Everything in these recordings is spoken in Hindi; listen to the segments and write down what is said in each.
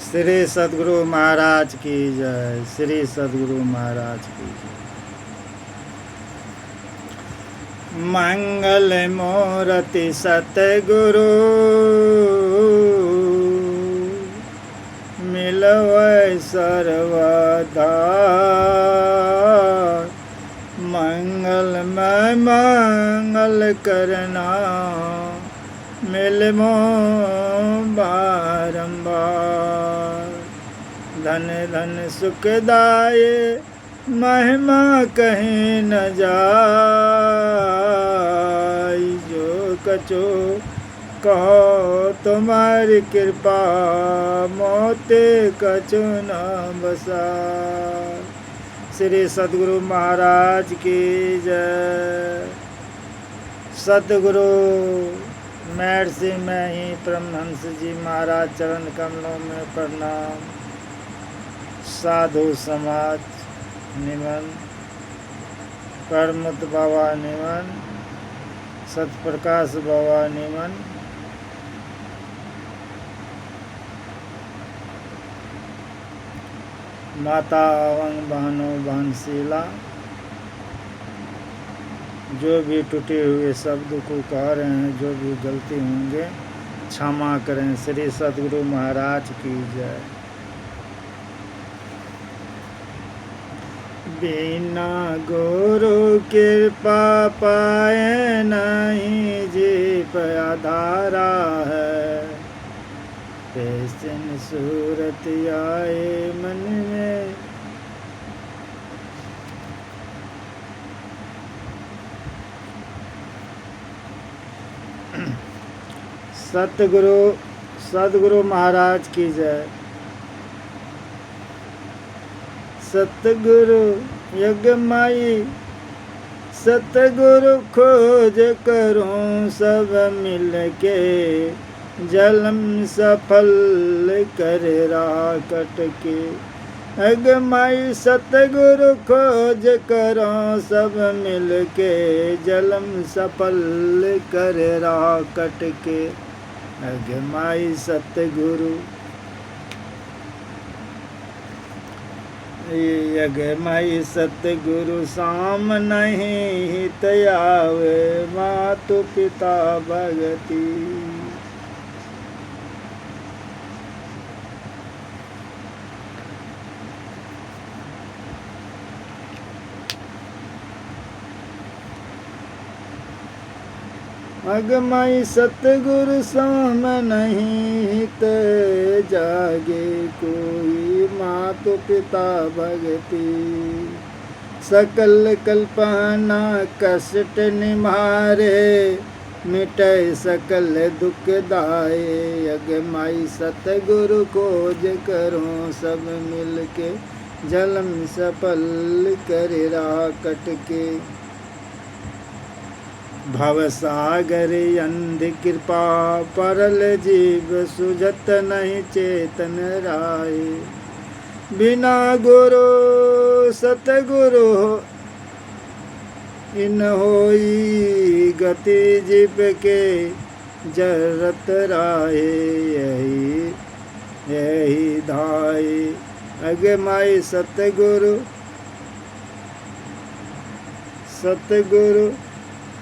श्री सद्गुरु महाराज की जय। श्री सद्गुरु महाराज की जय। मंगल मूर्ति सतगुरु मिलवै सर्वदा। मंगल में मंगल करना मिलमो बारंबार। धन धन सुखदाय महिमा कहीं न जाय। जो कछो कहो तुम्हारी कृपा मोते कछु न बसाय। श्री सद्गुरु महाराज की जय। सद्गुरु महर्षि में ही परमहंस जी महाराज चरण कमलों में प्रणाम। साधु समाज निमन, परमत बाबा निमन, सतप्रकाश बाबा निमन। माता अवंग बहनों बहनशीला, जो भी टूटे हुए शब्द को कह रहे हैं, जो भी गलती होंगे क्षमा करें। श्री सद्गुरु महाराज की जय। बिना गुरु कृपा पाए नहीं जीव आधारा है। पेशन सूरत आए मन में सतगुरु महाराज की जय। सतगुरु यज्ञमाई सतगुरु खोज करूं सब मिल के। जलम सफल कर राकट के। अगमाई सतगुरु खोज करो सब मिल के। जलम सफल कर राकट के। अगमाई सतगुरु यगमाई सतगुरु साम नहीं हित आवे। मातु पिता भगति अगमाई सतगुरु साम नहीं हित जागे कोई। मातु पिता भगति सकल कल्पना कष्ट निमारे। मिटे सकल दुख दाए। अगमाई सतगुरु खोज करो सब मिल के। जलम सफल कर राकट के। भवसागर अंध कृपा परल जीव सुझत नहीं चेतन राय। बिना गुरु सतगुरु इन होई गति जीव के। जरत राय यही धाय। अगमाई सतगुरु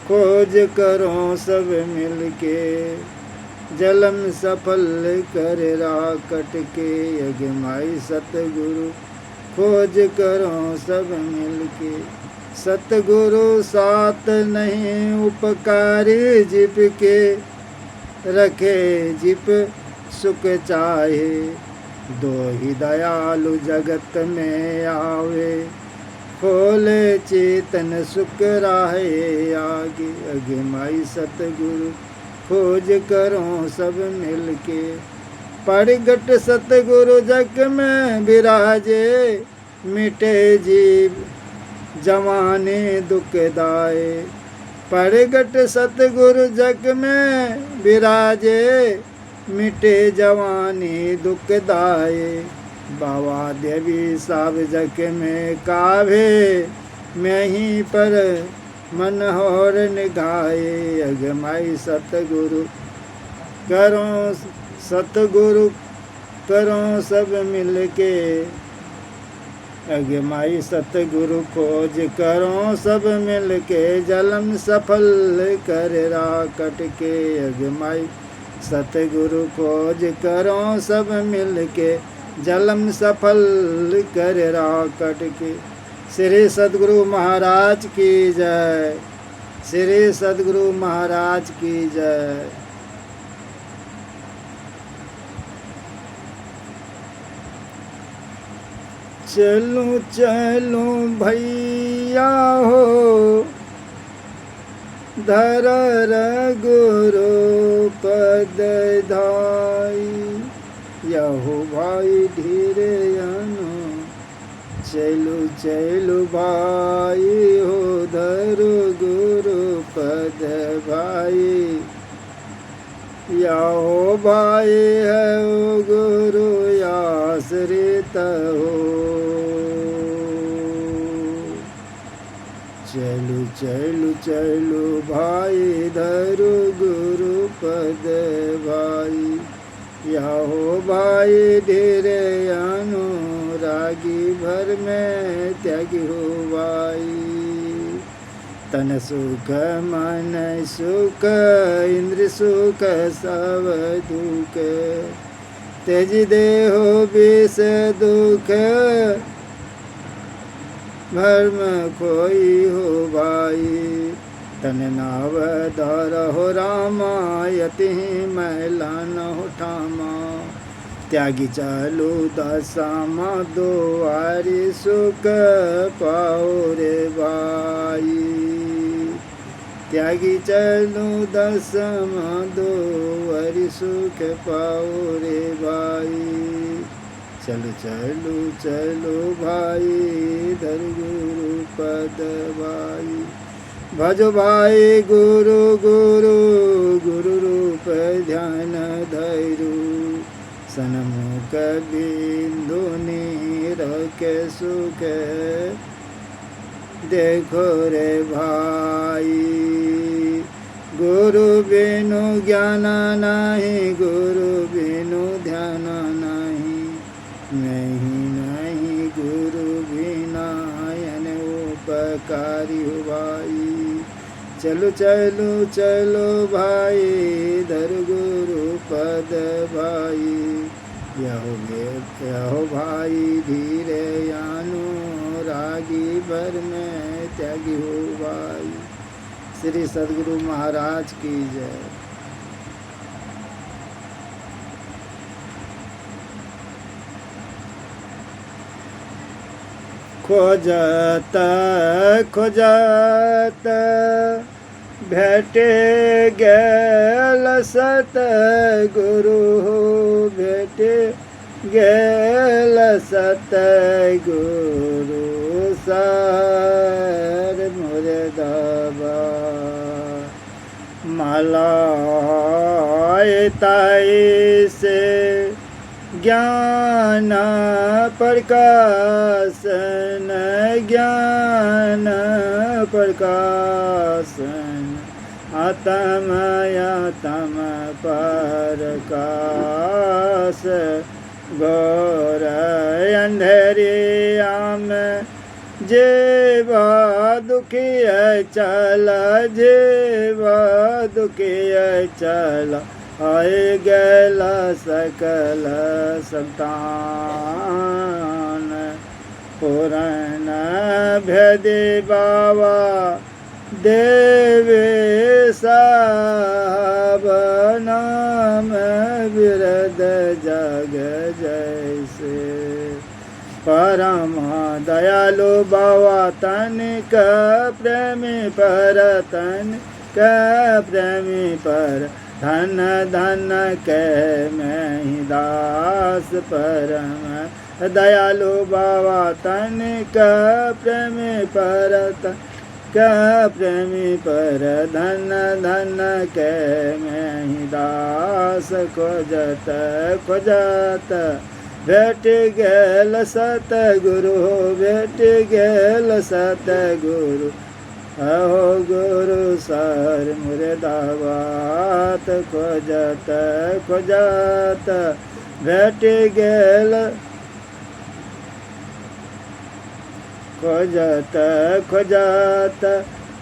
खोज करो सब मिल के। जलम सफल कर राकट के। अगमाई सतगुरु खोज करो सब मिल के। सतगुरु साथ नहीं उपकारी जिप के। रखे जिप सुख चाहे। दो ही दयालु जगत में आवे। खोले चेतन सुख राहे आगे। अगमाई सतगुरु खोज करो सब मिल के। परगट सतगुरु जग में विराजे। मिटे जीव जवानी दुखदाए। परगट सतगुरु जग में विराजे। मिटे जवानी दुखदाए। बाबा देवी सब जग में कावे। मैं ही पर मन होर निगाहे। अगमाई सतगुरु करो सतगुरु करो सब मिल के। अगमाई सतगुरु खोज करो सब मिल के, जलम सफल कर राकट के। अगमाई सतगुरु खोज करो सब मिल के, जलम सफल कर राकट के। श्री सद्गुरु महाराज की जय। श्री सद्गुरु महाराज की जय। चलूं चलूं भैया हो, धर गुरु पद धाई। यहो भाई धीरे अनु, चलू चलू भाई हो, धर गुरु पद भाई। यहो भाई है ओ गुरु आश्रित हो। चलू चलू चलू भाई, धरु गुरु पद भाई। यहो भाई धीरे अनुरागी, भर में त्यागी हो भाई। तन सुख मन सुख, इंद्र सुख सब दुख, तेज देहो विष दुख, भर्म खोई हो भाई। तन नाव धर हो रामा, यति मैला न हो ठामा। त्यागी चलू दशामा, दुआरी सुख पाओ रे भाई। त्यागी चलू दशामा, दुआरी सुख पाओ रे भाई। चलो चलो चलो भाई, धर गुरु पद भाई। भजो भाई गुरु गुरु, गुरु रूप ध्यान धैरु। सनमुख बिंदु नीरख सुख, देखो रे भाई। गुरु बिनु ज्ञान नहीं, गुरु बिनु ध्यान नहीं। नहीं नहीं गुरु बिना यन उपकारी हो भाई। चलो चलो चलो भाई, धर गुरु पद भाई। यहो भाई धीरे अनुरागी, भर में त्यागी हो भाई। श्री सद्गुरु महाराज की जय। खोजत खोजत भेटे गेल सतगुरु, भेटे गेल सतगुरु। सर मोरे दबा मलाए ताई से, ज्ञान प्रकाशन ज्ञान प्रकाशन। आत्म आत्म प्रकाश, गौर अंधेरिया में जेवा दुखी चल, जेवा दुखी चल। आए गैला सकल संतान, पुराण भेदे बाबा देवे साहब। नाम बिरद जग जैसे, परम दयालु बाबा तनिक प्रेमी पर, तनिक प्रेमी पर। धन धन के मैं ही दास, परम दयालु बाबा तनिक प्रेमी पर, तनिक प्रेमी पर। धन धन के मैं ही दास, खोजत खोजत भेट गेल सतगुरु, भेट गेल सतगुरु। अहो गुरु सर मुर्दाबाद खोजत खोजत भेट गेल खोजत खोजत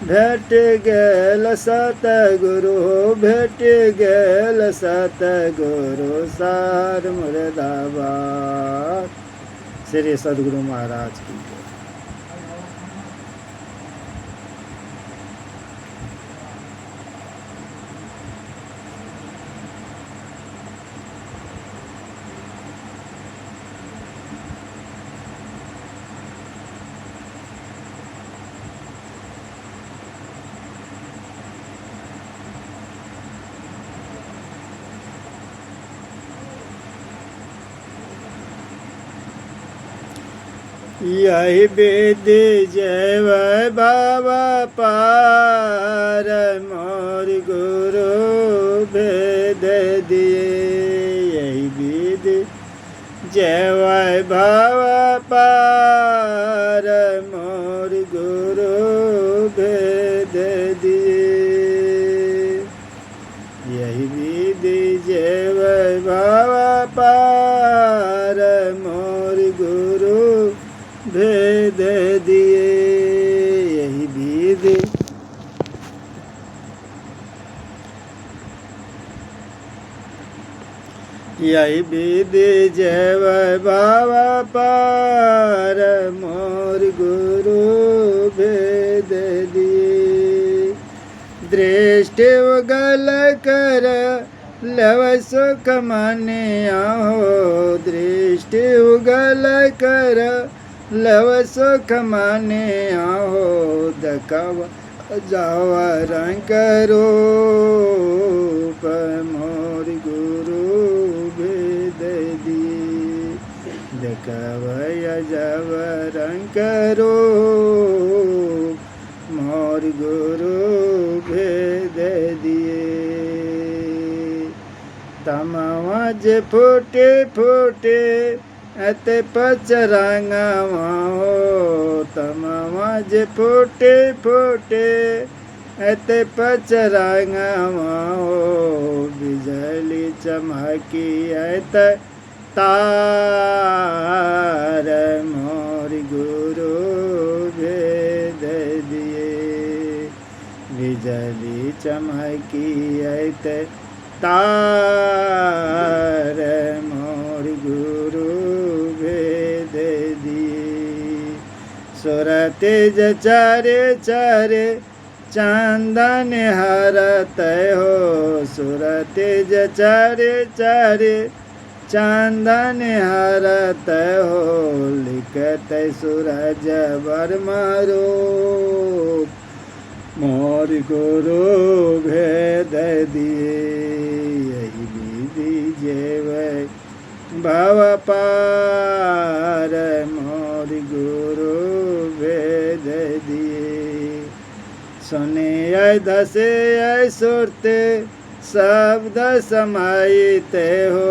भेट गेल सतगुरु भेट गेल सतगुरु सर मुर्दाबाद। श्री सद्गुरु महाराज की जय। यही विधि जय बाबा पार मोर गुरु भेद दिए। यही विधि जय बाबा पार मोर गुरु भेद दिए। यही विधि जय बाबा पार मोर गुरु भेद दिए। यही विधि यही विधि जय बाबा पार मोर गुरु भेद दिए। दृष्टि उगल कर लव सुख मानिया हो। दृष्टि उगल कर लव सुख माने आहो। दखावा जावा रंग रूप मोर गुरु भेद दिए। दखावा जावा रंग रूप मोर गुरु भेद दिए। तमाज फूटे फूटे अते पचरंगवा हो। तमाज फूटे फूटे अते पचरंगवा हो। बिजली चमकी अत तार मोर गुरु भेद दिए। बिजली चमकी अत तार मोर गुरु भेद दिए। सुरते चारे चारे चांदन हरत हो। सुरते चारे चारे चांदन हरत हो। लिखत सूरज वर्मा रूप मोर गुरु भेद दिए। यही विधि जय भव पार मोर गुरु भेद दिए। सुने धसे सुरते शब्द समाइते हो।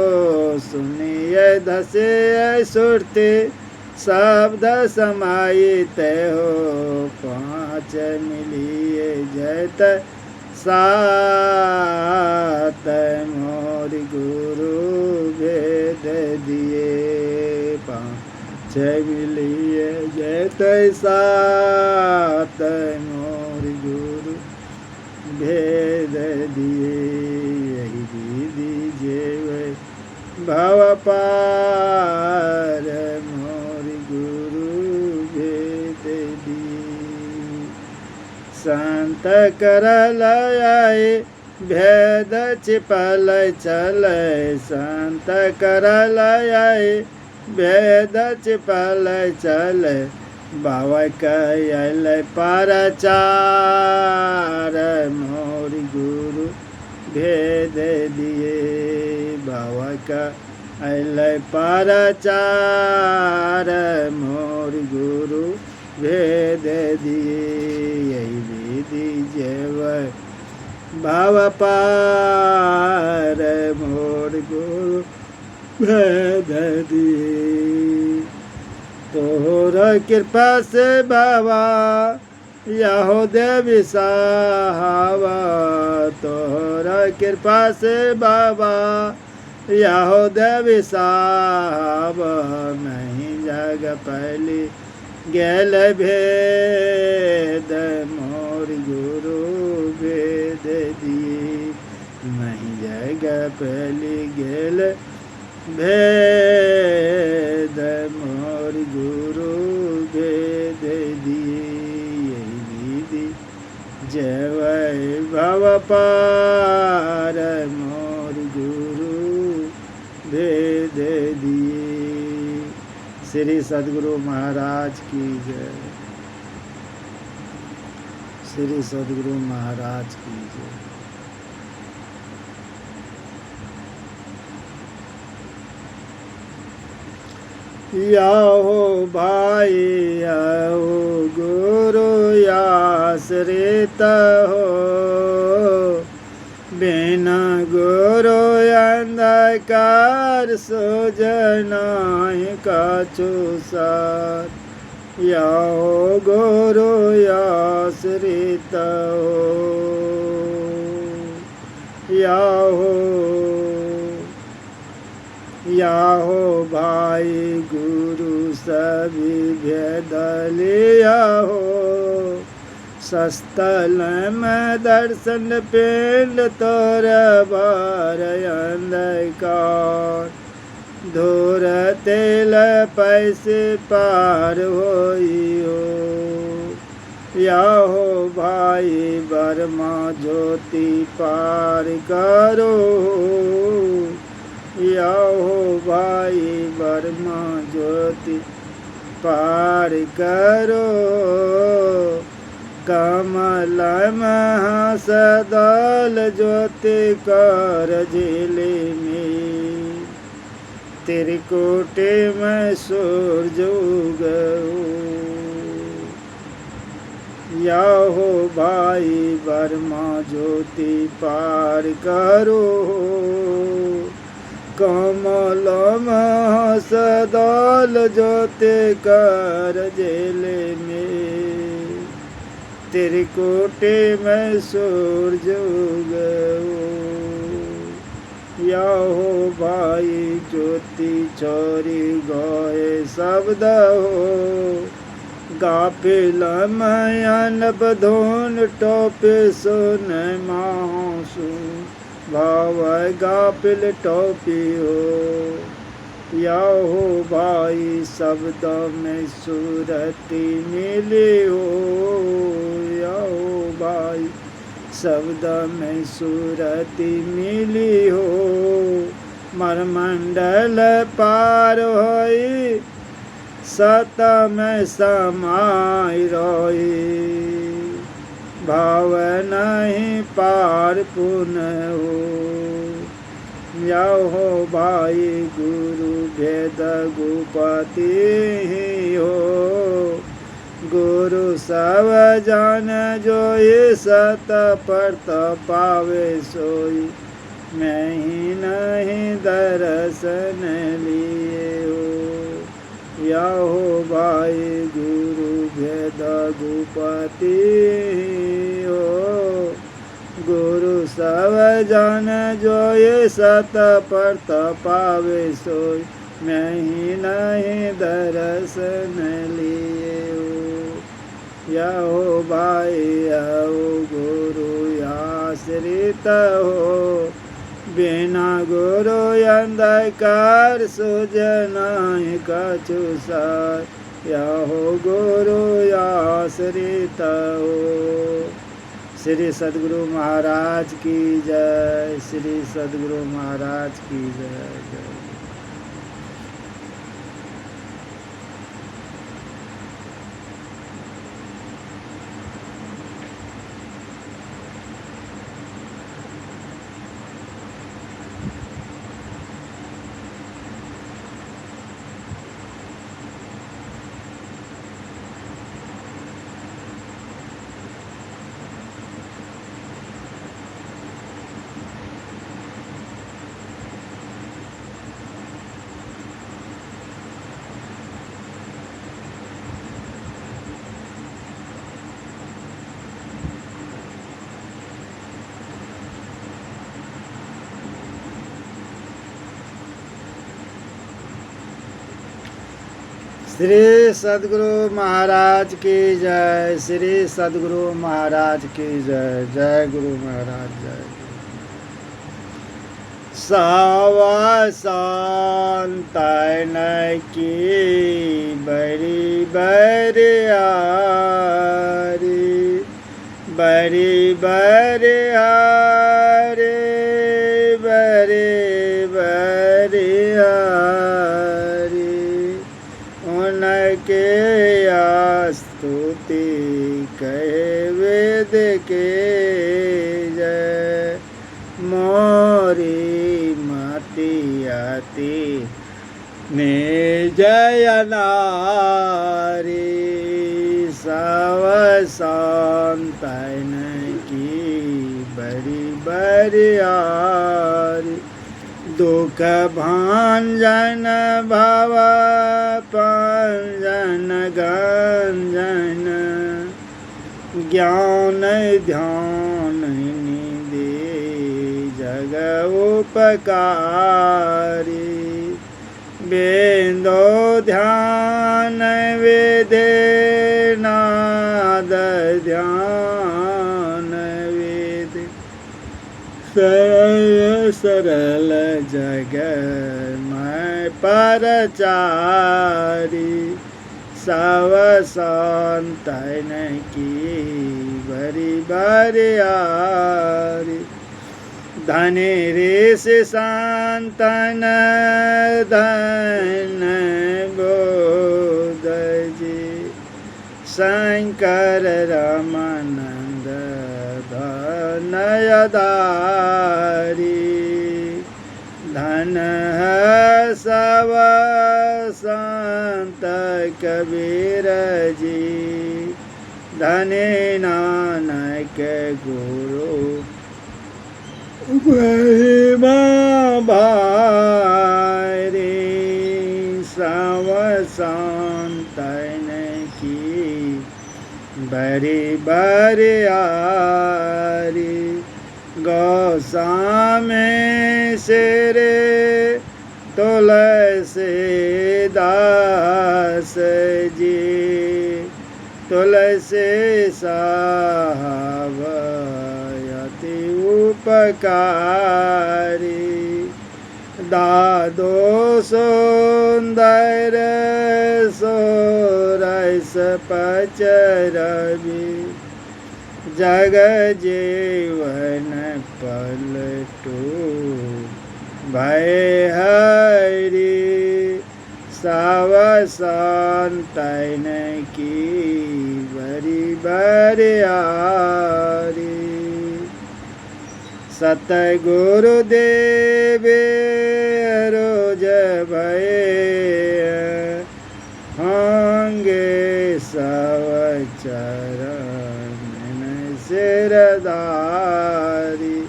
सुनिए धसे सुरते शब्द समाइते हो। पाँच मिलिए जयत सात मोर गुरु भेद दिए। पाँच मिलिए जयत सात मोर गुरु भेद दिए। यही विधि जय भव पार मोर गुरु भेद दिए। संत करल आए भेद छिपल चले। संत करल आए भेद छिपल चले। बाबा कहल परचार मोर गुरु भेद दिए। बाबा कहल परचार मोर गुरु भेद दिए। यही विधि जय भाव पार मोर गुरु भेद दिए। तोहर कृपा से बाबा यहो देवी साहबा तोहरा कृपा से बाबा, यहो देवी साहब नहीं जग पहली गेल भेद मोर गुरु भेद दिए, नहीं जग पहली गेल भेद मोर गुरु भेद दिए, विधि जय भव पार मोर गुरु भेद दिए। श्री सद्गुरु महाराज की जय। श्री सद्गुरु महाराज की जय। याहो भाई आओ गुरु आश्रित हो, बिना गुरु अंधकार सुजनाय कछु साथ, याहो गुरु आश्रित हो, याहो भाई गुरु सभी भेद लिया हो, सस्तल में दर्शन पिंड तोर बार अंधकार, धूर तेल पैसे पार होइयो, याहो भाई बर्मा ज्योति पार करो, याहो भाई बर्मा ज्योति पार करो, कमल सदल ज्योति कर झिली में, त्रिकुटी में सूरज उगो, याहो भाई बर्मा ज्योति पार करो, कमल सदल ज्योति कर झिली में, त्रिकुटी में सूरज उगो, याहो भाई ज्योति छोरी गए शब्द हो, गाफिल मयन बधोन टोपे सुन मासू, भाव गाफिल टोपी हो, याहो भाई शब्द में सूरती मिली हो, याहो भाई शब्द में सूरती मिली हो, मरमंडल पार होई सत में समाई रोई, भाव नहीं पार पुनः हो, याहो भाई गुरु भेद गुपति हो, गुरु सब जान जोई सत परत पावे सोई, मैं ही नहीं दर्शन लिए हो, याहो भाई गुरु भेद गुपति हो, गुरु सब जान जो ये सत परत पावे सोई, मैं ही नहीं दर्शन लिए हो, याहो भाई आओ गुरु आश्रित हो, बिना गुरु अंधकार सुजनाय कछु साथ, याहो गुरु आश्रित हो। श्री सद्गुरु महाराज की जय। श्री सद्गुरु महाराज की जय। श्री सद्गुरु महाराज की जय। श्री सद्गुरु महाराज की जय। जय गुरु महाराज। जय सावसान की बड़ी बरियारी, बड़ी बरियारी, बड़ी बरियारी, उनके स्तुति कहे वेद के जय। मोरी मतियाती ने जय नारी, सावसान की बड़ी बरियारी, दुख भांजन भव पंजन गंजन, ज्ञान ध्यान निधि जग उपकारी, बेंदो ध्यान विधे नाद ध्यान विधि, सरल सरल जग मैं परचारी, सावसान की बड़ी बरियारी, धनी ऋष संतन धन बोध जी, शंकर रामानंद धनयदारी, धन है सब संत कबीर जी, धनी नानक गुरु महिमा भारी, सावसान की बड़ी बरियारी, गौसामे शेरे तुलसीदास जी, तुलसी साहब अति उपकारी, दादो सुंदर सोरस पचरवि, जग जीवन पलटू भय हरि, सावसान की बड़ी बरियारी, सतगुरुदेव रोज भय होंगे सब चरण सिरदारी,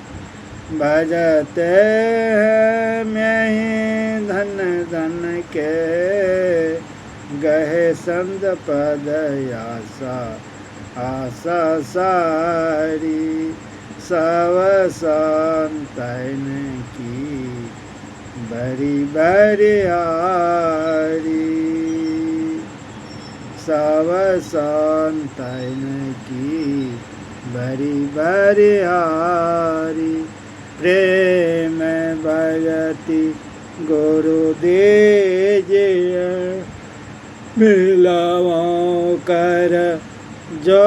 भजते हैं मैं ही धन धन के गहे संत पद आशा आशा सारी, सावसान की बड़ी बरियारी, सावसान की बड़ी बरियारी, प्रेम भगति गुरु दीजिए, मिलाओ कर जोरे,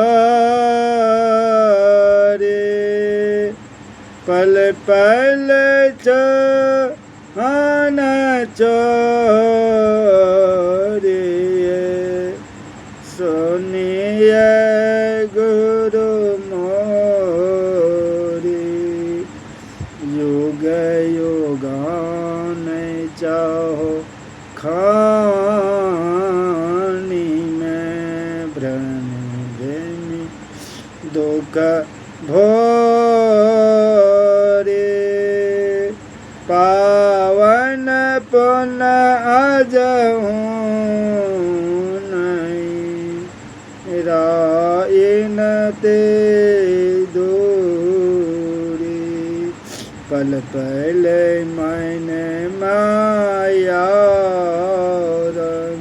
पल पल चौहान चोरिए, सुनिए गुरु मोरी, युग युगान चाहो खानी में भ्रम देनी, दुख भोरे, पावन पुन अजहूँ नहीं, राइन ते दूरी, पल पल मैंने माया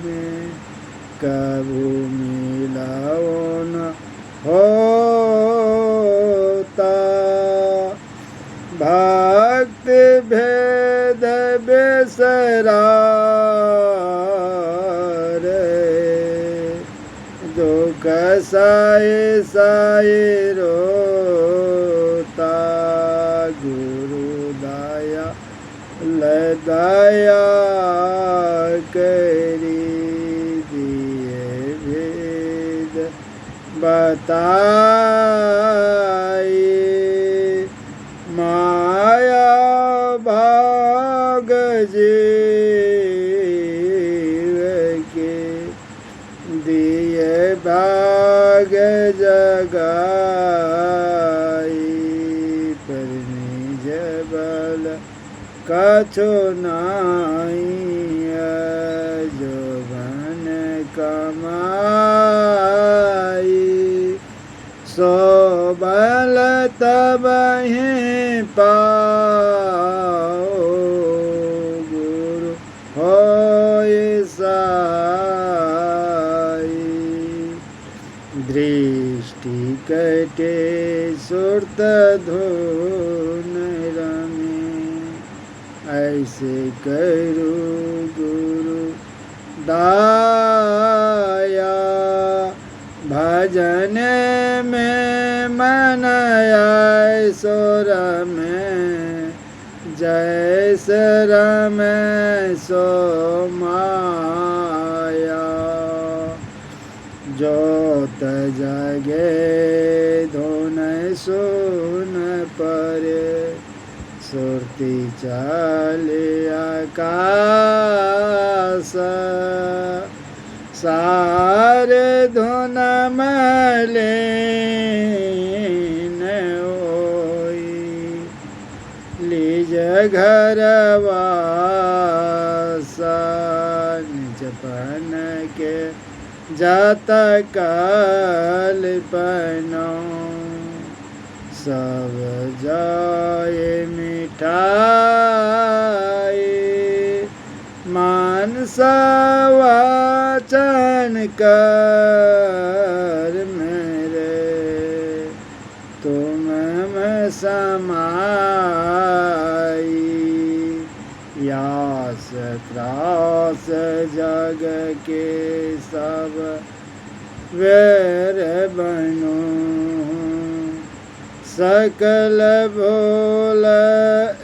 में रे, दुख साए साए रोता, गुरु दया दया करी दिए भेद बताई, माया भाग जीव के दिए भाग जगाई, पर निज बल कछु नाई, जो बन कमाई, सो बल तब ही पाओ, गुरु होय साई, दृष्टि कटे सुरत धुन रमे, ऐसे करो गुरु दाया, भजन में मन आए सुर में, जैसे रम सो माया, जोत जगे धुन सुन परे, सुरती चले आकाश, सारे धुन मलिन होई, लीज घर वासा, निज पन के जात कल्पना, सब जाए मिठाई, मानस वाचन कर मेरे, तुम में समाई, यास त्रास जग के सब वेर बनो, सकल भोल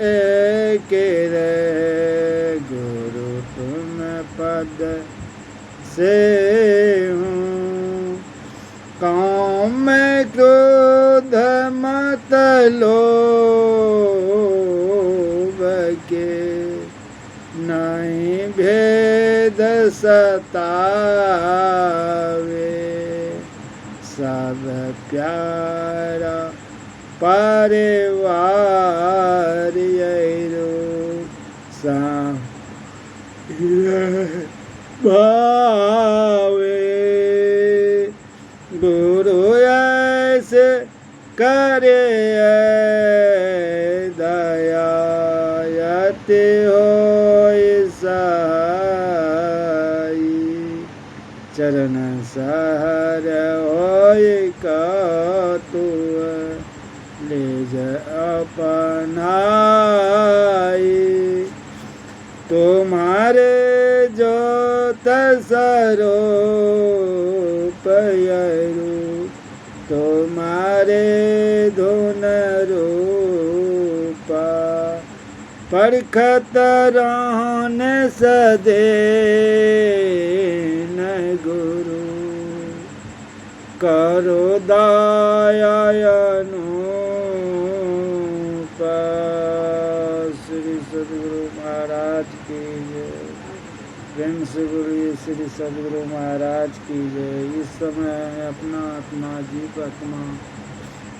एक रे, गुरु तुम पद से हूँ, काम में क्रोध मत लोभ के, नहीं भेद सतावे, सब प्यारा परिवार यरो सा भावे, गुरु ऐसे करे दया, यति होय सहाई, चरण सहर होय कतु, लेज अपनाई, तुम्हारे जो तसरूप यरू, तुम्हारे धुन रूपा, परखत रहन सदे न गुरु, करो दयानु, श्री सद्गुरु महाराज की जय, प्रेम से बोलिए श्री सद्गुरु महाराज की जय। इस समय अपना अपना जीवात्मा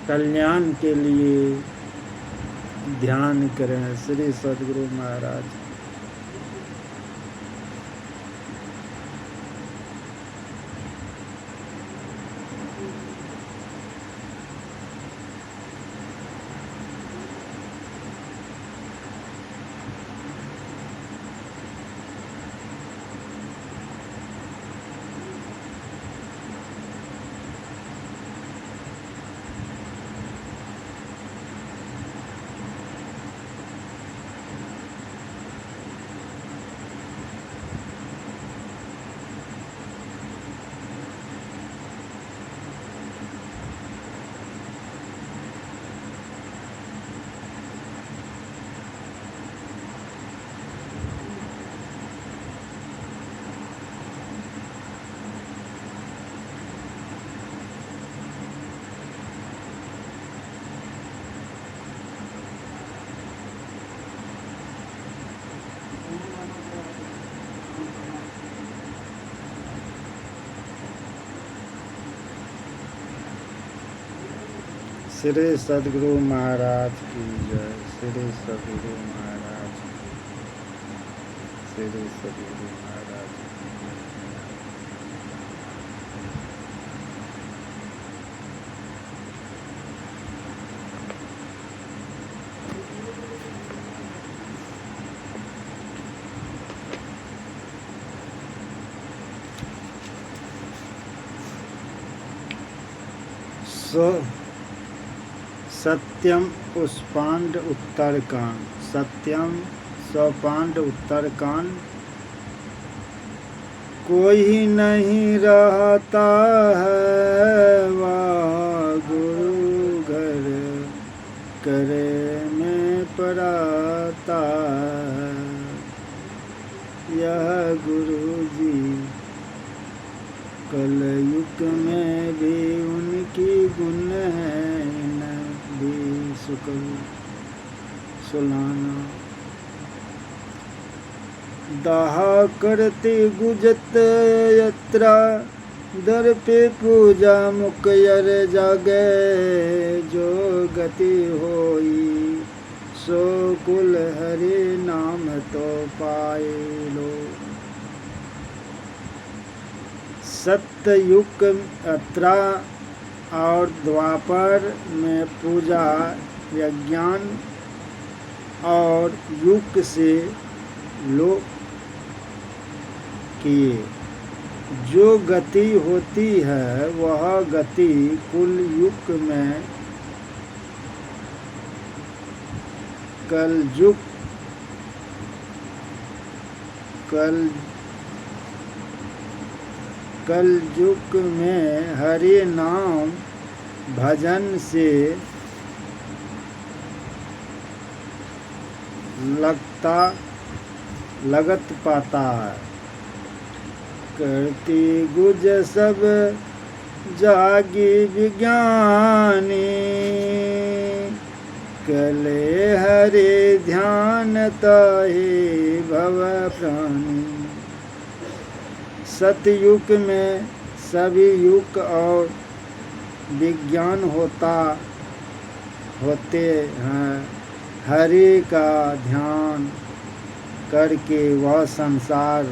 कल्याण के लिए ध्यान करें श्री सद्गुरु महाराज। श्री सद्गुरु महाराज की जय। श्री सद्गुरु महाराज की। श्री सद्गुरु महाराज की। सत्यम उष्पांड उत्तरकांड। सत्यम सोपांड उत्तरकांड। कोई नहीं रहता है वह गुरु घर करे में पराता है। यह गुरु जी कलयुग में भी उनकी गुण है न भी सुलाना। दाहा करते गुजत यत्रा दर पे पूजा मुकयर जागे। जो गति होई सो कुल हरि नाम तो पाए लो। सत्ययुग अत्रा और द्वापर में पूजा यज्ञान और युग से लोग किए। जो गति होती है वह गति कुल युग में कलयुग में हरि नाम भजन से लगत पाता है। करती गुज सब जागी विज्ञानी। कले हरे ध्यान ताहि भव प्राणी। सतयुग में सभी युग और विज्ञान होते हैं। हरि का ध्यान करके वह संसार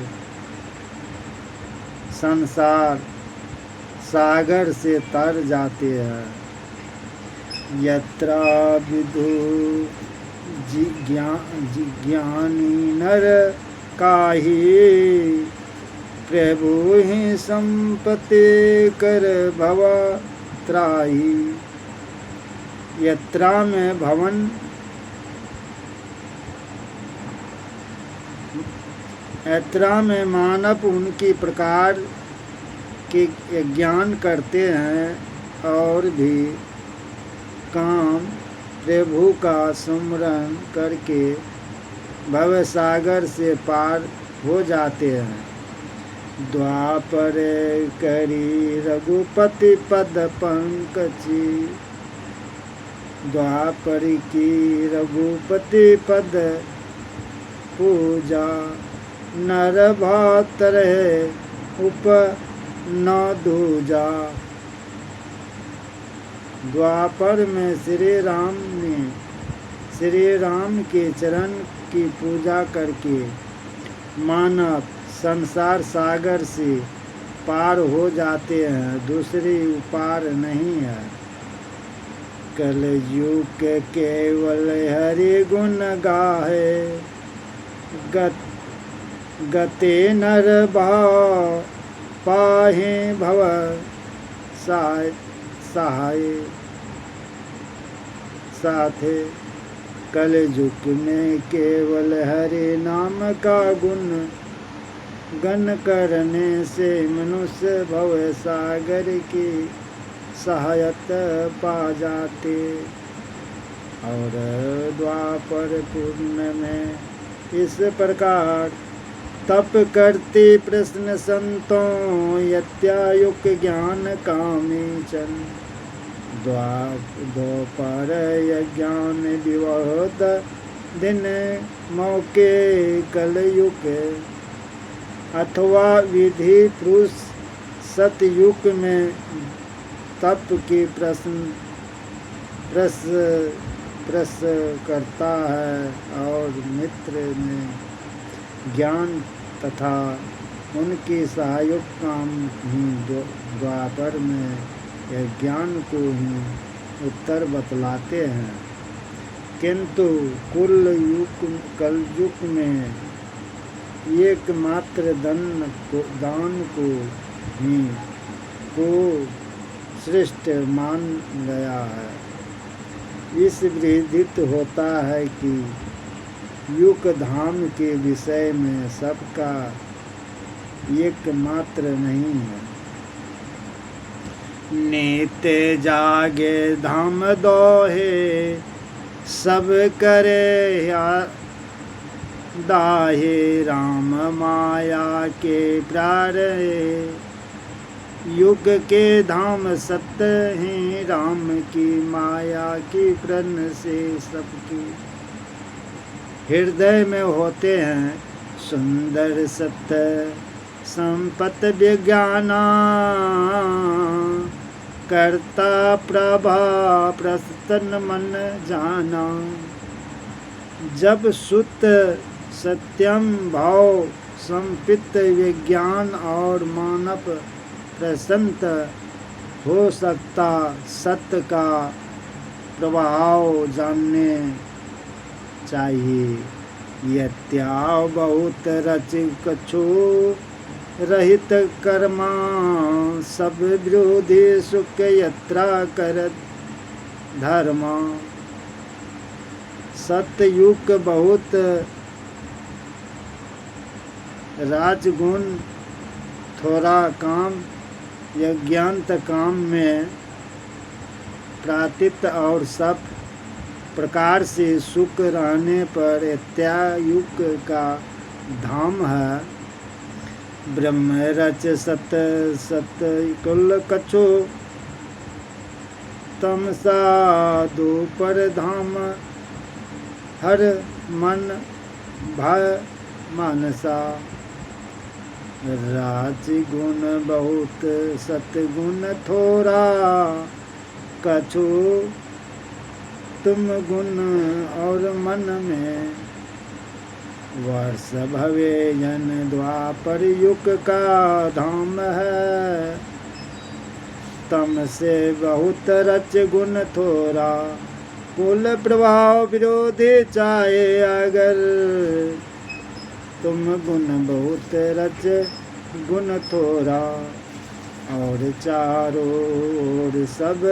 सागर से तर जाते हैं। यत्रा विदु जिज्ञानी नर काहि। प्रभु ही संपत्ति कर भवा त्राही। यत्रा में भवन यात्रा में मानव उनकी प्रकार के ज्ञान करते हैं और भी काम प्रभु का सुमरन करके भव सागर से पार हो जाते हैं। द्वापर करी रघुपति पद पंकजी। द्वापर की रघुपति पद पूजा। नर भात रहे उप न दूजा। द्वापर में श्री राम के चरण की पूजा करके मानव संसार सागर से पार हो जाते हैं। दूसरी उपार नहीं है। कलयुग के केवल हरि गुण गाहे। गते नर भाव पाहे भव सहाय साथे। कलयुग में केवल हरि नाम का गण करने से मनुष्य भव सागर की सहायता पा जाते। और द्वापर पूर्ण में इस प्रकार तप करते प्रश्न संतों। यत्यायुक ज्ञान कामेचन। द्वापर यज्ञान विवहत दिन मौके कलयुग। अथवा विधि पुरुष सतयुग में तप के प्रश्न प्रस प्रस करता है और मित्र में ज्ञान तथा उनकी सहायक काम ही द्वापर में यह ज्ञान को ही उत्तर बतलाते हैं, किंतु कलयुग में एकमात्र दान को ही को श्रेष्ठ मान गया है। इस विदित होता है कि युग धाम के विषय में सबका एकमात्र नहीं है। नित्य जागे धाम दोहे सब करे दाहे, राम माया के प्रारहे युग के धाम सत्य हैं, राम की माया की प्रण से सबकी हृदय में होते हैं सुंदर सत्य संपत विज्ञाना, करता प्रभा प्रस्तन मन जाना। जब सुत सत्यम भाव संपित विज्ञान और मानव प्रसन्नत हो सकता सत्य का प्रभाव जानने चाहिए। यत्याव बहुत रच कछु रहित कर्मा, सब विरोधी सुख यात्रा करत धर्मा। सतयुग बहुत राजगुण थोड़ा काम यज्ञांत काम में प्रातित और सब प्रकार से सुख रहने पर इत्यायुग का धाम है। ब्रह्म रच सत सत कुल कछु, तमसा दो पर धाम हर मन भय मानसा। राज गुण बहुत सतगुण थोड़ा, कछु तुम गुण और मन में। वर्ष भवे जन द्वापर युग का धाम है, तम से बहुत रच गुण थोड़ा। कुल प्रभाव विरोधी चाहे अगर, तुम गुण बहुत रच गुण थोड़ा। और चारों ओर सब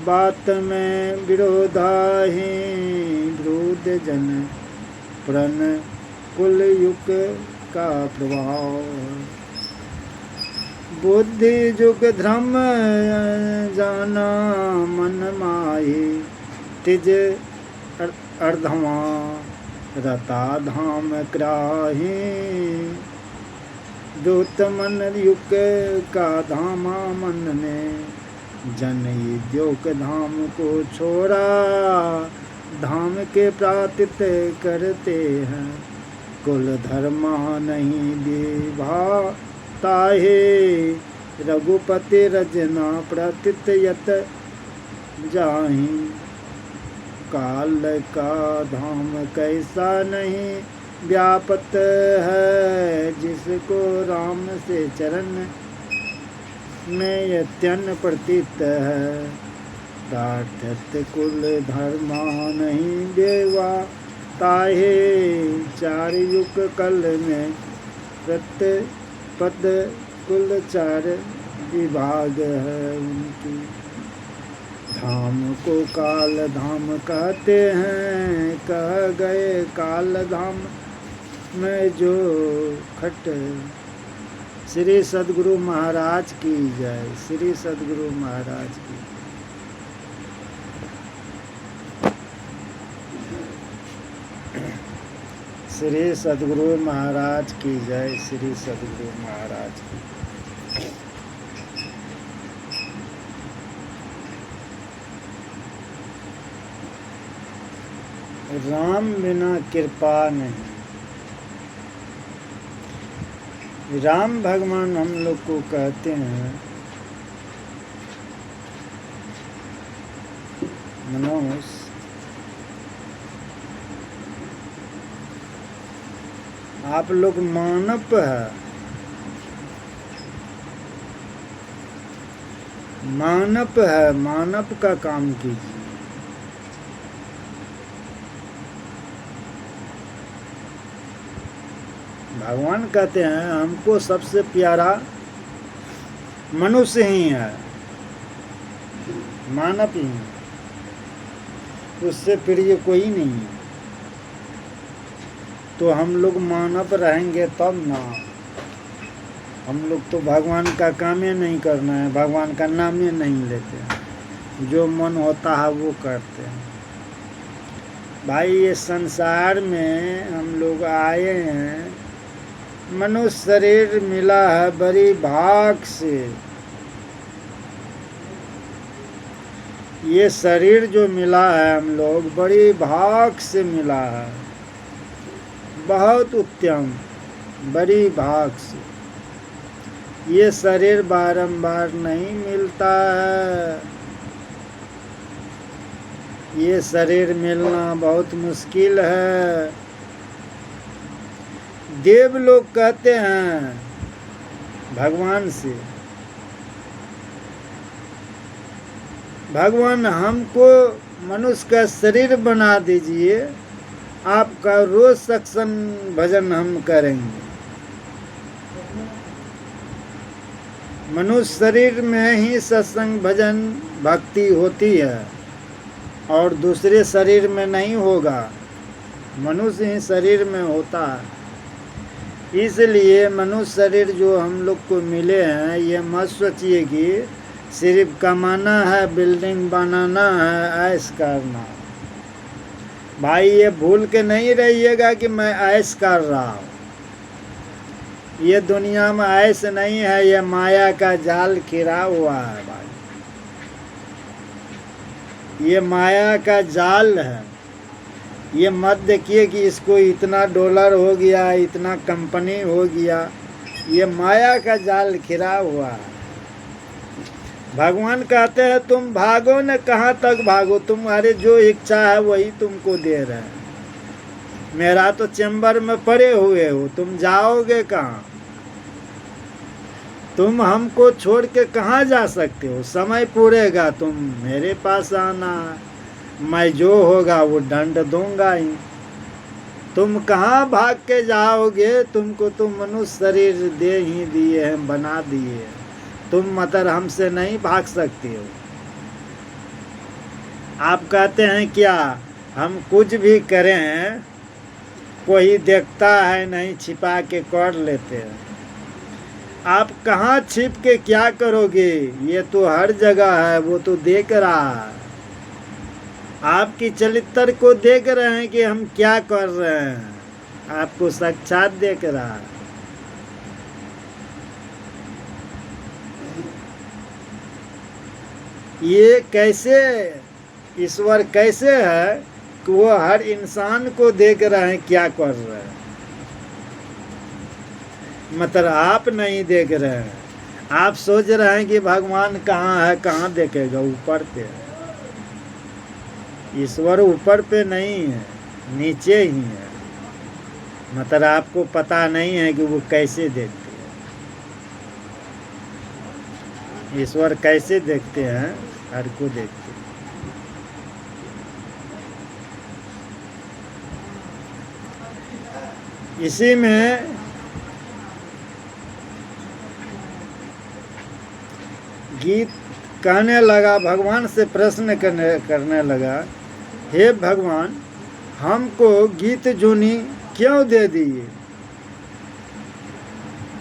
बात में विरोधा ही, विरोध जन प्रण कुल युग का प्रभाव। बुद्धि युग धर्म जाना मन माही, तिज अर्धमा रता धाम क्राही। दूत मन युग का धामा मन में, जन योग धाम को छोड़ा। धाम के प्रातित करते हैं, कुल धर्मा नहीं विभाता है। रघुपति रजना प्रतित यत जाहि, काल का धाम कैसा नहीं व्यापत है। जिसको राम से चरण में यत्यन प्रतीत है, प्रार्थत कुल धर्मा नहीं देवा ताहे। चार युग कल में प्रत्यपद कुल चार विभाग है उनकी। धाम को काल धाम कहते हैं, कह गए काल धाम में जो खट। श्री सद्गुरु महाराज की जय। श्री सद्गुरु महाराज की। श्री सद्गुरु महाराज की जय। श्री सद्गुरु महाराज की। राम बिना कृपा नहीं। राम भगवान हम लोग को कहते हैं मनुष्य आप लोग मानव है, मानव है, मानव का काम कीजिए। भगवान कहते हैं हमको सबसे प्यारा मनुष्य ही है, मानव ही है, उससे प्रिय कोई नहीं है। तो हम लोग मानव रहेंगे तब ना। हम लोग तो भगवान का काम ही नहीं करना है, भगवान का नाम ही नहीं लेते हैं, जो मन होता है वो करते हैं। भाई ये संसार में हम लोग आए हैं, मनुष्य शरीर मिला है बड़ी भाग से। ये शरीर जो मिला है हम लोग बड़ी भाग से मिला है, बहुत उत्तम, बड़ी भाग से। ये शरीर बारंबार नहीं मिलता है, ये शरीर मिलना बहुत मुश्किल है। देव लोग कहते हैं भगवान से, भगवान हमको मनुष्य का शरीर बना दीजिए, आपका रोज सत्संग भजन हम करेंगे। मनुष्य शरीर में ही सत्संग भजन भक्ति होती है और दूसरे शरीर में नहीं होगा, मनुष्य ही शरीर में होता है। इसलिए मनुष्य शरीर जो हम लोग को मिले हैं, ये मत सोचिए कि सिर्फ कमाना है, बिल्डिंग बनाना है, ऐश करना। भाई ये भूल के नहीं रहिएगा कि मैं ऐश कर रहा हूँ। ये दुनिया में ऐश नहीं है, ये माया का जाल घिरा हुआ है भाई, ये माया का जाल है। ये मत देखिए कि इसको इतना डॉलर हो गया, इतना कंपनी हो गया, ये माया का जाल घिरा हुआ है। भगवान कहते हैं तुम भागो न, कहाँ तक भागो, तुम्हारे जो इच्छा है वही तुमको दे रहे हैं। मेरा तो चैम्बर में पड़े हुए हो, तुम जाओगे कहाँ? तुम हमको छोड़ के कहाँ जा सकते हो? समय पूरेगा तुम मेरे पास आना, मैं जो होगा वो दंड दूंगा ही। तुम कहाँ भाग के जाओगे? तुमको तो मनुष्य शरीर दे ही दिए हैं, बना दिए हैं, तुम मतलब हमसे नहीं भाग सकते हो। आप कहते हैं क्या हम कुछ भी करें कोई देखता है नहीं, छिपा के कर लेते हैं। आप कहाँ छिप के क्या करोगे? ये तो हर जगह है, वो तो देख रहा है। आपकी चरित्र को देख रहे हैं कि हम क्या कर रहे हैं, आपको साक्षात देख रहा है। ये कैसे ईश्वर कैसे है कि वो हर इंसान को देख रहे हैं क्या कर रहे हैं, मतलब आप नहीं देख रहे हैं। आप सोच रहे हैं कि भगवान कहाँ है, कहाँ देखेगा? ऊपर पे है। ईश्वर ऊपर पे नहीं है, नीचे ही है। मतलब आपको पता नहीं है कि वो कैसे देखते हैं। ईश्वर कैसे देखते हैं? हर को देखते हैं। इसी में गीत कहने लगा, भगवान से प्रश्न करने लगा, हे भगवान हमको गीत जूनी क्यों दे दिए?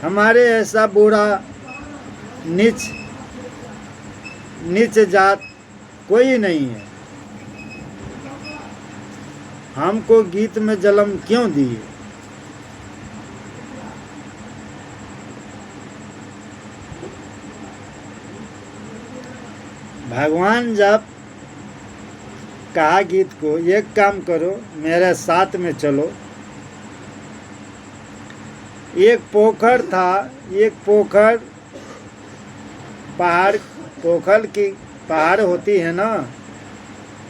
हमारे ऐसा बुरा नीच जात कोई नहीं है, हमको गीत में जन्म क्यों दिए? भगवान जब कहा गीत को, एक काम करो मेरे साथ में चलो। एक पोखर था, एक पोखर पहाड़, पोखर की पहाड़ होती है ना,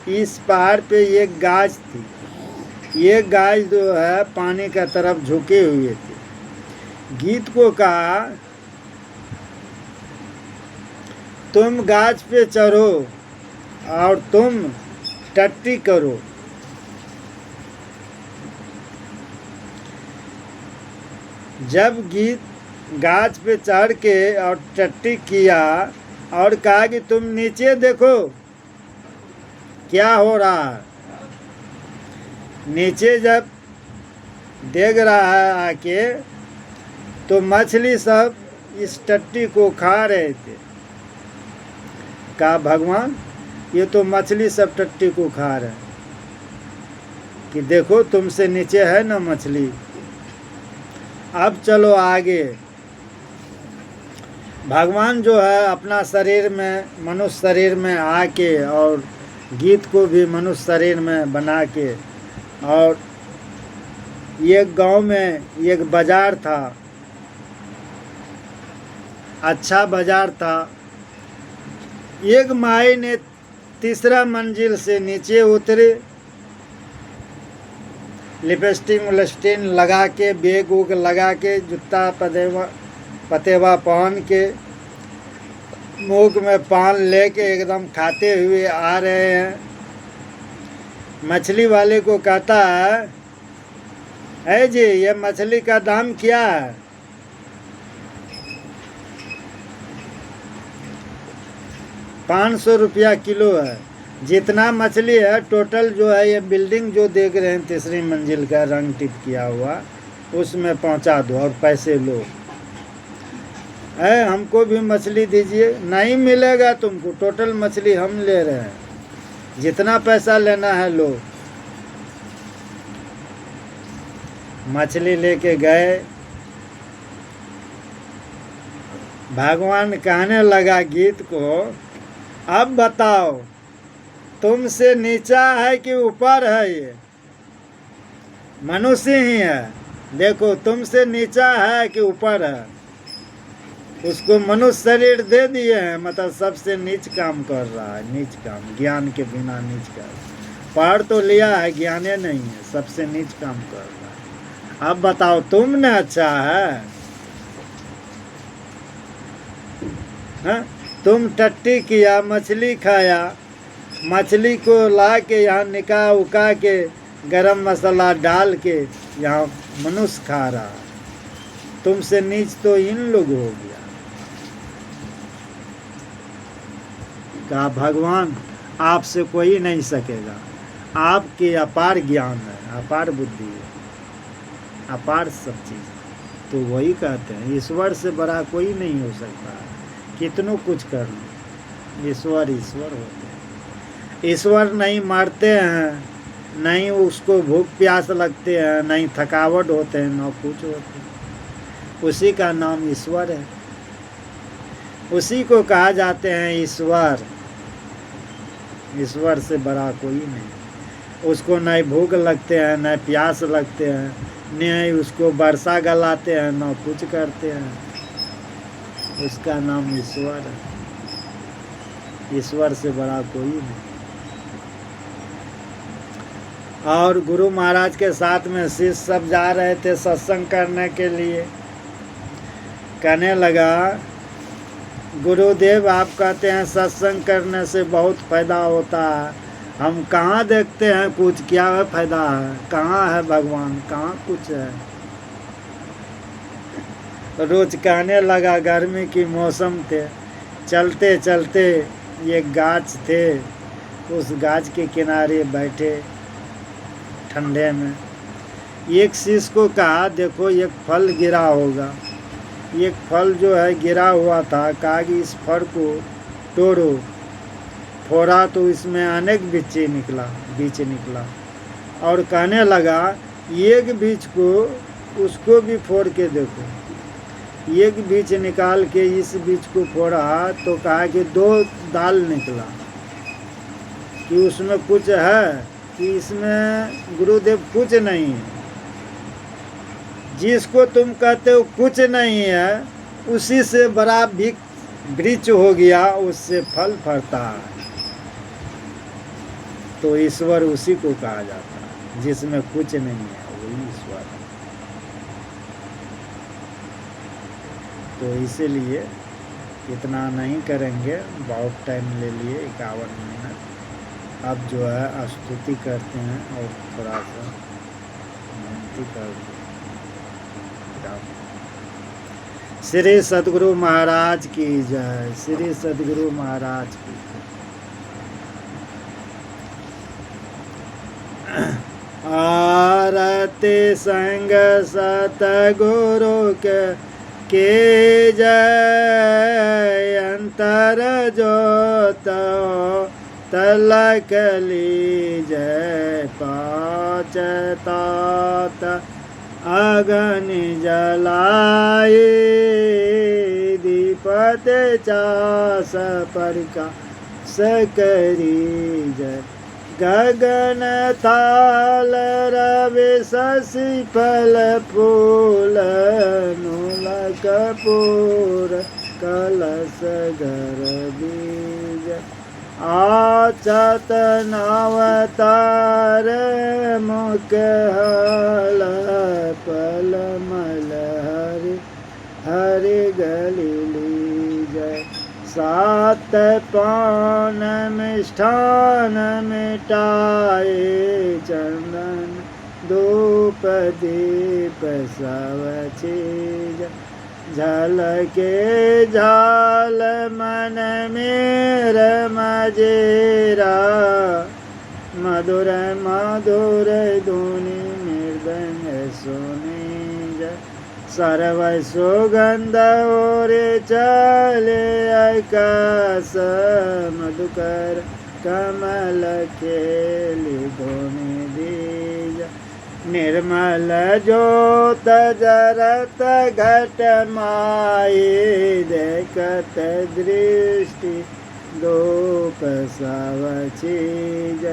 इस पहाड़ पे एक गाज थी। ये गाज जो है पानी का तरफ झुके हुए थे। गीत को कहा, तुम गाज पे चढ़ो और तुम टट्टी करो। जब गीत गाज पे चढ़ के और टट्टी किया और कहा कि तुम नीचे देखो क्या हो रहा है। नीचे जब देख रहा है आके तो मछली सब इस टट्टी को खा रहे थे। कहा भगवान ये तो मछली सब टट्टी को खा रहे हैं, कि देखो तुमसे नीचे है ना मछली। अब चलो आगे। भगवान जो है अपना शरीर में, मनुष्य शरीर में आके और गीत को भी मनुष्य शरीर में बना के, और एक गांव में एक बाजार था, अच्छा बाजार था। एक माई ने तीसरा मंजिल से नीचे उतरे, लिपस्टिक उलस्टिन लगा के, बैग उग लगा के, जूता पतेवा पहन के, मुख में पान लेके एकदम खाते हुए आ रहे हैं। मछली वाले को कहता है जी ये मछली का दाम क्या है? 500 रुपया किलो है। जितना मछली है टोटल जो है, ये बिल्डिंग जो देख रहे हैं तीसरी मंजिल का रंग टिप किया हुआ, उसमें पहुंचा दो और पैसे लो। है हमको भी मछली दीजिए। नहीं मिलेगा तुमको, टोटल मछली हम ले रहे हैं, जितना पैसा लेना है लो। मछली लेके गए। भगवान कहने लगा गीत को, अब बताओ तुमसे नीचा है कि ऊपर है? ये मनुष्य ही है, देखो तुमसे नीचा है कि ऊपर है। उसको मनुष्य शरीर दे दिए हैं, मतलब सबसे नीच काम कर रहा है, नीच काम, ज्ञान के बिना नीच काम। पढ़ तो लिया है, ज्ञाने नहीं है, सबसे नीच काम कर रहा है। अब बताओ तुमने अच्छा है? हाँ? तुम टट्टी किया, मछली खाया, मछली को ला के यहाँ निकाह उका के गरम मसाला डाल के यहाँ मनुष्य खा रहा है। तुमसे नीच तो इन लोग हो गया। कहा भगवान आपसे कोई नहीं सकेगा, आपके अपार ज्ञान है, अपार बुद्धि है, अपार सब चीज़। तो वही कहते हैं ईश्वर से बड़ा कोई नहीं हो सकता। कितनों कुछ कर लो, ईश्वर ईश्वर होते हैं। ईश्वर नहीं मारते हैं, नहीं उसको भूख प्यास लगते हैं, नहीं थकावट होते हैं, न कुछ होते हैं। उसी का नाम ईश्वर है, उसी को कहा जाते हैं ईश्वर। ईश्वर से बड़ा कोई नहीं। उसको न भूख लगते हैं, न प्यास लगते हैं, न उसको वर्षा गलाते हैं, न कुछ करते हैं। उसका नाम ईश्वर है। ईश्वर से बड़ा कोई नहीं। और गुरु महाराज के साथ में शिष्य सब जा रहे थे सत्संग करने के लिए। कहने लगा गुरुदेव आप कहते हैं सत्संग करने से बहुत फायदा होता है, हम कहाँ देखते हैं कुछ, क्या है फायदा है? कहाँ है भगवान, कहाँ कुछ है? रोज कहने लगा गर्मी की मौसम थे, चलते चलते एक गाछ थे, उस गाछ के किनारे बैठे ठंडे में। एक शिष्य को कहा देखो एक फल गिरा होगा। एक फल जो है गिरा हुआ था, कहा कि इस फल को तोड़ो। फोड़ा तो इसमें अनेक बीज निकला और कहने लगा एक बीज को उसको भी फोड़ के देखो। एक बीज निकाल के इस बीज को फोड़ा तो कहा कि 2 दाल निकला, कि उसमें कुछ है, कि इसमें गुरुदेव कुछ नहीं है। जिसको तुम कहते हो कुछ नहीं है, उसी से बड़ा वृक्ष हो गया, उससे फल फरता है। तो ईश्वर उसी को कहा जाता है जिसमें कुछ नहीं है, वही ईश्वर है। तो इसीलिए इतना नहीं करेंगे, बहुत टाइम ले लिए 51 मिनट। अब जो है स्तुति करते हैं और थोड़ा सा विनती कर। श्री सद्गुरु महाराज की जय, श्री सद्गुरु महाराज की जय। आरती संग सतगुरु के जय, अंतर जोत तलक लीजय, पाँच तात अगन जलाए, दीपत चास प्रकाश करी जय, गगन थाल रवि शशि फल फूल, मूल कपूर कलश गर बीज, आचत नवतार मुख हल, पल मल हरि हरि गली लीजय, सात पान मिष्ठान मिटाए, चंदन धूप दीप सब चीज, झलके झाल मन मेर मजेरा, मधुर मधुर धुनि मृदंग सुनी जय, सर्व सुगंध और चले आकाश, मधुकर कमल खेली धुनि दीज, निर्मल ज्योत जरत घट माई, देखत दृष्टि दोप सब चीज,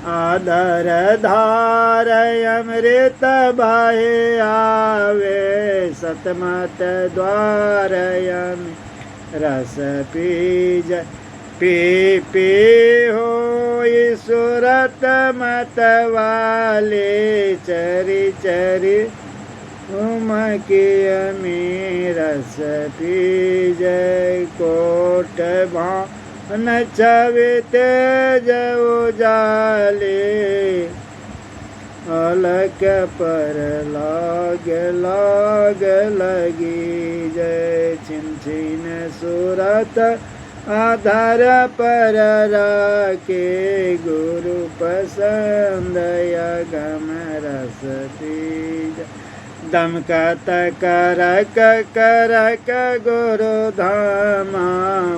आदर धार अमृत भाई आवे, सतमत द्वार यम रस पीज, पी पी हो सुरत मत वाले, चरी चरी उमकी रस पीज, कोट भान छवि तेज उजाले, अलक पर लाग लाग लगी जय, छिन छिन सूरत आधार पर राके, गुरु पसंद गम रस पीज, दमकत करक करक गुरु धामा,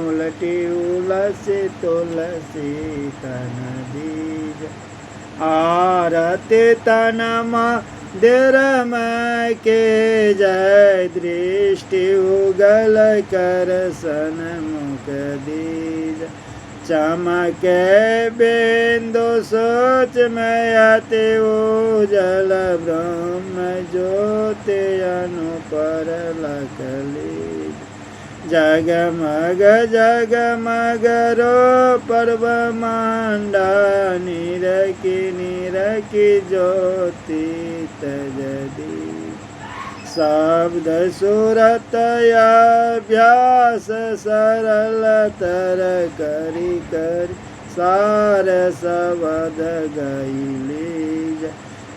उलटी उलसी तुलसी तन दीज, आरती तनमा देर मैं के जय, दृष्टि उगल कर सन्मुख दीज, चमके बिंदु सोच में अति उजल, ब्रह्म ज्योति अनुपर लकलीज, जगमग जगमग रो पर्व मांडा, निरकी ज्योति तजदी, शब्द सुरत अभ्यास सरल तर करी करी, सार सबद गई लीज,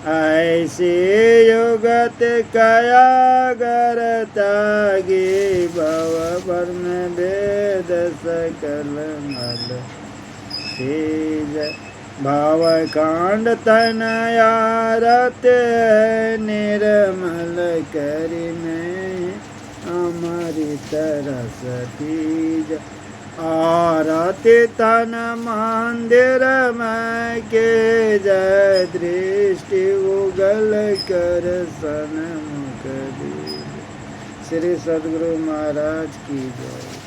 ऐसी युगत कयागर तागी, भव वर्ण वेद सकल मल तेज, भाव कांड तनयारत निर्मल करि में, अमृत रस बीज, आरती तन मंदिर में के जय, दृष्टि उगल कर सन्मुख दीज। श्री सद्गुरु महाराज की जय।